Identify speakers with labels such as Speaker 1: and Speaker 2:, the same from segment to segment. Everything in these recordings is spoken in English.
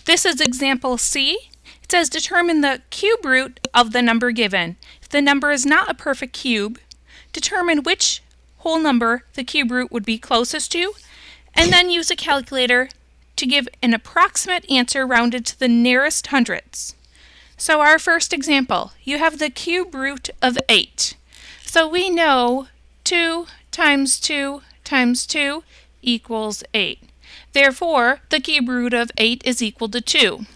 Speaker 1: This is example C. It says determine the cube root of the number given. If the number is not a perfect cube, determine which whole number the cube root would be closest to, and then use a calculator to give an approximate answer rounded to the nearest hundredths. So our first example, you have the cube root of 8. So we know 2 times 2 times 2 equals 8. Therefore, the cube root of 8 is equal to 2.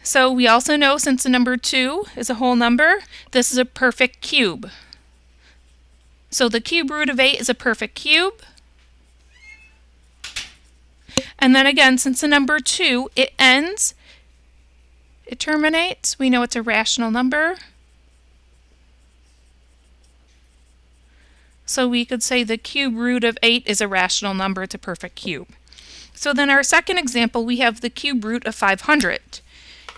Speaker 1: So we also know since the number 2 is a whole number, this is a perfect cube. So the cube root of 8 is a perfect cube. And then again, since the number 2, it terminates, we know it's a rational number. So we could say the cube root of 8 is a rational number, it's a perfect cube. So then our second example, we have the cube root of 500.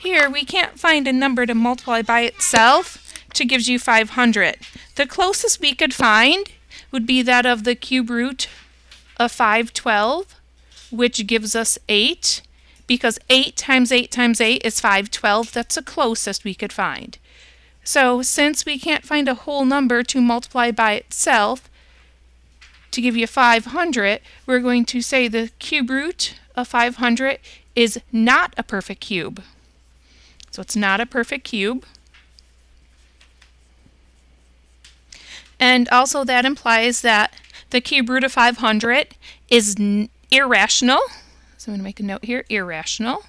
Speaker 1: Here, we can't find a number to multiply by itself to gives you 500. The closest we could find would be that of the cube root of 512, which gives us 8, because 8 times 8 times 8 is 512. That's the closest we could find. So since we can't find a whole number to multiply by itself to give you 500, we're going to say the cube root of 500 is not a perfect cube. So it's not a perfect cube. And also that implies that the cube root of 500 is irrational. So I'm going to make a note here, irrational.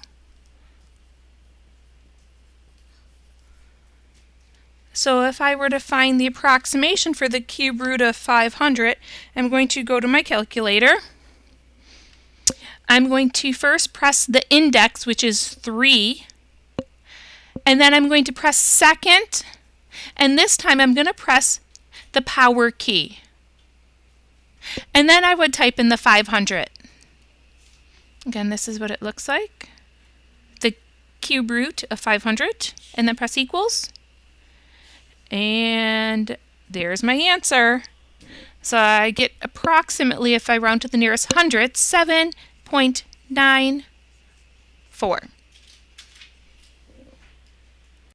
Speaker 1: So if I were to find the approximation for the cube root of 500, I'm going to go to my calculator. I'm going to first press the index, which is 3. And then I'm going to press second, and this time I'm going to press the power key. And then I would type in the 500. Again, this is what it looks like. The cube root of 500, and then press equals. And there's my answer. So I get approximately, if I round to the nearest hundredth, 7.94.